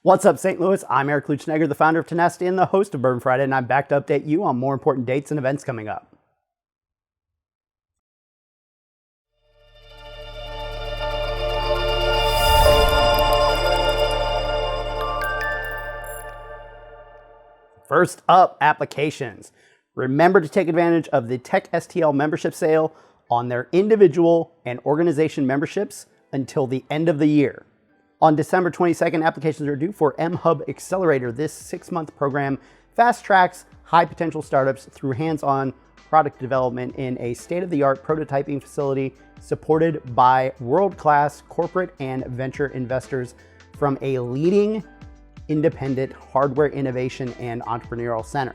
What's up, St. Louis? I'm Eric Luchnegger, the founder of Tenacity and the host of Bourbon Friday, and I'm back to update you on more important dates and events coming up. First up, applications. Remember to take advantage of the TechSTL membership sale on their individual and organization memberships until the end of the year. On December 22nd, applications are due for mHUB Accelerator. This 6-month program fast tracks high potential startups through hands-on product development in a state-of-the-art prototyping facility supported by world-class corporate and venture investors from a leading independent hardware innovation and entrepreneurial center.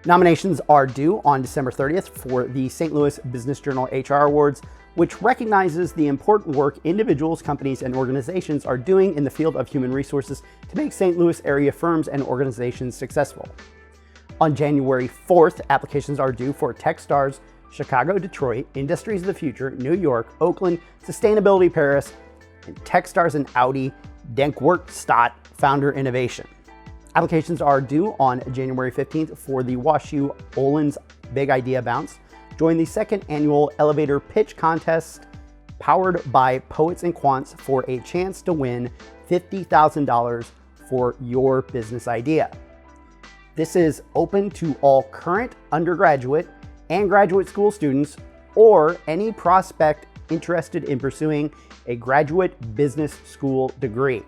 Nominations are due on December 30th for the St. Louis Business Journal HR Awards, which recognizes the important work individuals, companies, and organizations are doing in the field of human resources to make St. Louis area firms and organizations successful. On January 4th, applications are due for Techstars, Chicago, Detroit, Industries of the Future, New York, Oakland, Sustainability Paris, and Techstars and Audi, Denkwerkstatt Founder Innovation. Applications are due on January 15th for the WashU Olin's Big IdeaBounce. Join the second annual elevator pitch contest powered by Poets and Quants for a chance to win $50,000 for your business idea. This is open to all current undergraduate and graduate school students or any prospect interested in pursuing a graduate business school degree.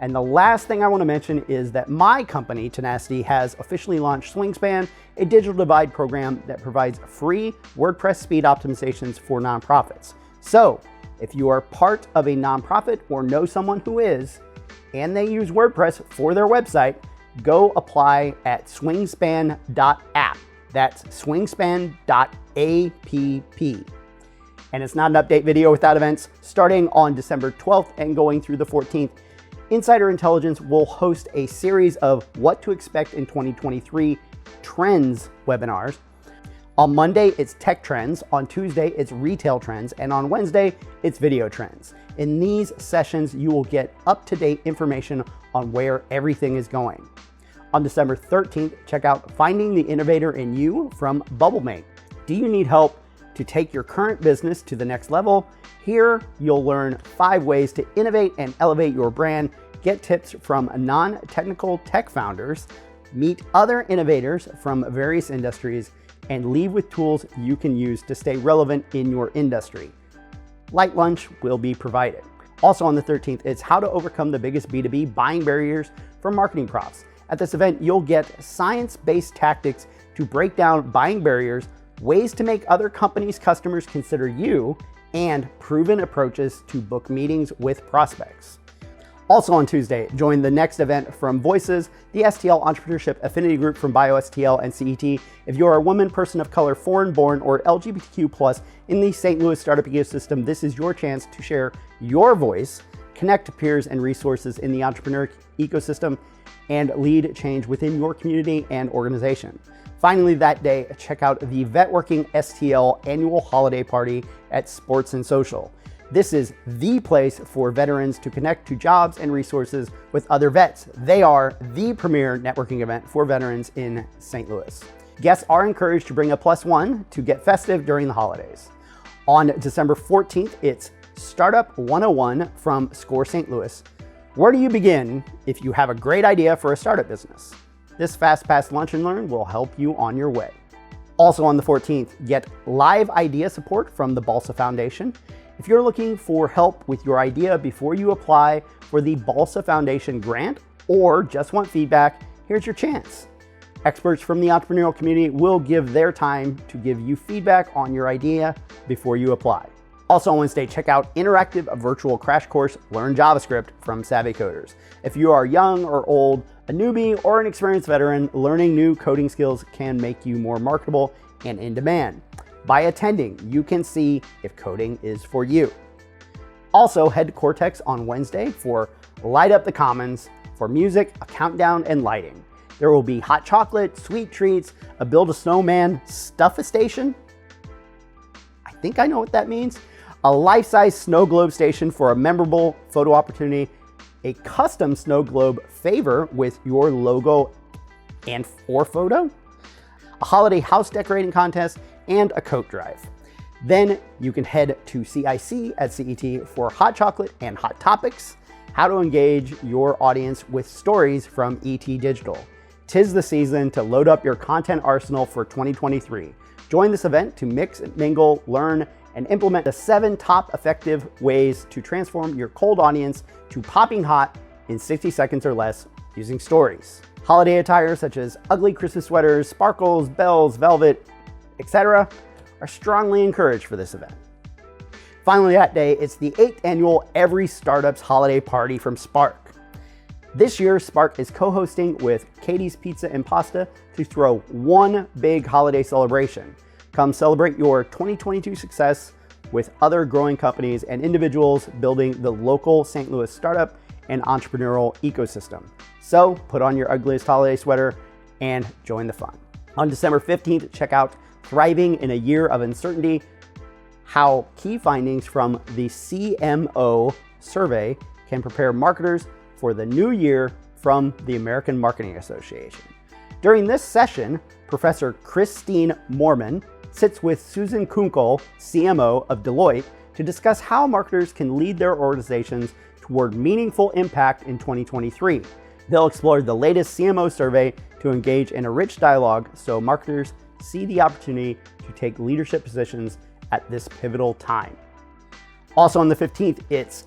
And the last thing I want to mention is that my company, Tenacity, has officially launched SwingSpan, a digital divide program that provides free WordPress speed optimizations for nonprofits. So if you are part of a nonprofit or know someone who is, and they use WordPress for their website, go apply at swingspan.app. That's swingspan.app. And it's not an update video without events. Starting on December 12th and going through the 14th, Insider Intelligence will host a series of what to expect in 2023 trends webinars. On Monday, it's tech trends. On Tuesday, it's retail trends. And on Wednesday, it's video trends. In these sessions, you will get up-to-date information on where everything is going. On December 13th, check out Finding the Innovator in You from BubbleMate. Do you need help to take your current business to the next level? Here, you'll learn 5 ways to innovate and elevate your brand, get tips from non-technical tech founders, meet other innovators from various industries, and leave with tools you can use to stay relevant in your industry. Light lunch will be provided. Also on the 13th, it's how to overcome the biggest B2B buying barriers from MarketingProfs. At this event, you'll get science-based tactics to break down buying barriers, ways to make other companies' customers consider you, and proven approaches to book meetings with prospects. Also on Tuesday, join the next event from Voices, the STL Entrepreneurship Affinity Group from BioSTL and CET. If you're a woman, person of color, foreign-born, or LGBTQ+ in the St. Louis startup ecosystem, this is your chance to share your voice, connect to peers and resources in the entrepreneur ecosystem, and lead change within your community and organization. Finally, that day, check out the Vetworking STL annual holiday party at Sports and Social. This is the place for veterans to connect to jobs and resources with other vets. They are the premier networking event for veterans in St. Louis. Guests are encouraged to bring a +1 to get festive during the holidays. On December 14th, it's Startup 101 from Score St. Louis. Where do you begin if you have a great idea for a startup business? This fast-paced lunch and learn will help you on your way. Also on the 14th, get live idea support from the Balsa Foundation. If you're looking for help with your idea before you apply for the Balsa Foundation grant or just want feedback, here's your chance. Experts from the entrepreneurial community will give their time to give you feedback on your idea before you apply. Also on Wednesday, check out interactive virtual crash course, Learn JavaScript from Savvy Coders. If you are young or old, a newbie or an experienced veteran, learning new coding skills can make you more marketable and in demand. By attending, you can see if coding is for you. Also, head to Cortex on Wednesday for Light Up the Commons for music, a countdown, and lighting. There will be hot chocolate, sweet treats, a build a snowman stuff-a-station. I think I know what that means. A life-size snow globe station for a memorable photo opportunity, a custom snow globe favor with your logo or photo, a holiday house decorating contest, and a coat drive. Then you can head to CIC at CET for hot chocolate and hot topics, how to engage your audience with stories from ET Digital. 'Tis the season to load up your content arsenal for 2023. Join this event to mix and mingle, learn, and implement the 7 top effective ways to transform your cold audience to popping hot in 60 seconds or less using stories. Holiday attire such as ugly Christmas sweaters, sparkles, bells, velvet, etc. are strongly encouraged for this event. Finally that day, it's the 8th annual Every Startup's Holiday Party from Spark. This year, Spark is co-hosting with Katie's Pizza and Pasta to throw one big holiday celebration. Come celebrate your 2022 success with other growing companies and individuals building the local St. Louis startup and entrepreneurial ecosystem. So put on your ugliest holiday sweater and join the fun. On December 15th, check out Thriving in a Year of Uncertainty, how key findings from the CMO survey can prepare marketers for the new year from the American Marketing Association. During this session, Professor Christine Moorman sits with Susan Kunkel, CMO of Deloitte, to discuss how marketers can lead their organizations toward meaningful impact in 2023. They'll explore the latest CMO survey to engage in a rich dialogue so marketers see the opportunity to take leadership positions at this pivotal time. Also on the 15th, it's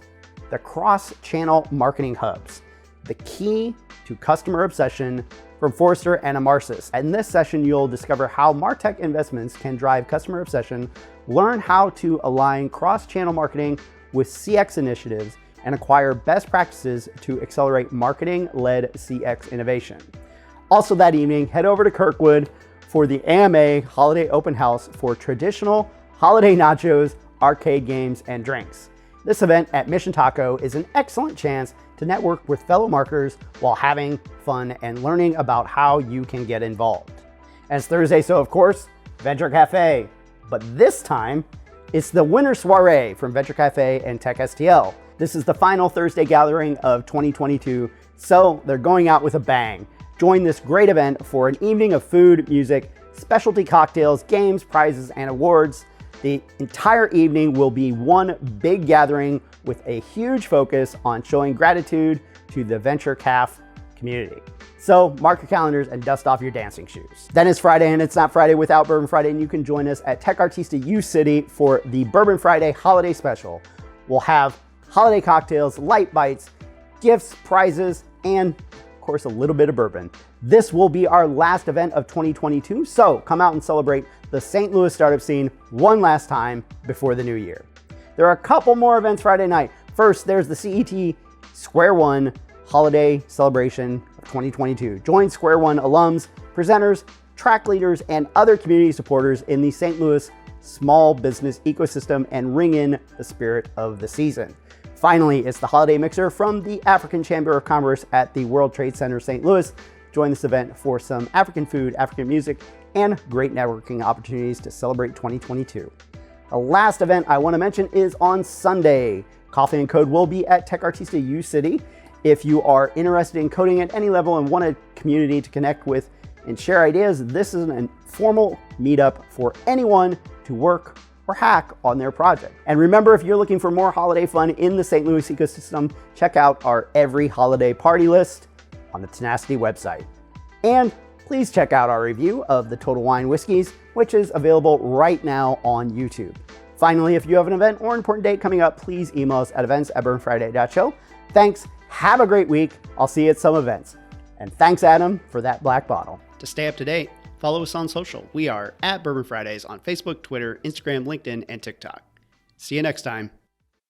the cross-channel marketing hubs, the key to customer obsession from Forrester and Amarsis. In this session, you'll discover how MarTech investments can drive customer obsession, learn how to align cross-channel marketing with CX initiatives, and acquire best practices to accelerate marketing-led CX innovation. Also that evening, head over to Kirkwood for the AMA Holiday Open House for traditional holiday nachos, arcade games, and drinks. This event at Mission Taco is an excellent chance to network with fellow marketers while having fun and learning about how you can get involved. And it's Thursday, so of course, Venture Cafe. But this time, it's the winter soiree from Venture Cafe and Tech STL. This is the final Thursday gathering of 2022, so they're going out with a bang. Join this great event for an evening of food, music, specialty cocktails, games, prizes, and awards. The entire evening will be one big gathering with a huge focus on showing gratitude to the Venture Caf community. So mark your calendars and dust off your dancing shoes. Then it's Friday, and it's not Friday without Bourbon Friday, and you can join us at Tech Artista U City for the Bourbon Friday Holiday Special. We'll have holiday cocktails, light bites, gifts, prizes, and of course a little bit of bourbon. This will be our last event of 2022, so come out and celebrate the St. Louis startup scene one last time before the new year. There are a couple more events Friday night. First, there's the CET Square One Holiday Celebration of 2022. Join Square One alums, presenters, track leaders, and other community supporters in the St. Louis small business ecosystem and ring in the spirit of the season. Finally, it's the Holiday Mixer from the African Chamber of Commerce at the World Trade Center, St. Louis. Join this event for some African food, African music, and great networking opportunities to celebrate 2022. The last event I want to mention is on Sunday. Coffee and Code will be at Tech Artista U City. If you are interested in coding at any level and want a community to connect with and share ideas, this is an informal meetup for anyone to work or hack on their project. And remember, if you're looking for more holiday fun in the St. Louis ecosystem, check out our Every Holiday Party list on the Tenacity website. And please check out our review of the Total Wine Whiskeys, which is available right now on YouTube. Finally, if you have an event or important date coming up, please email us at events@bourbonfriday.show. Thanks, have a great week. I'll see you at some events. And thanks, Adam, for that black bottle. To stay up to date, follow us on social. We are at Bourbon Fridays on Facebook, Twitter, Instagram, LinkedIn, and TikTok. See you next time.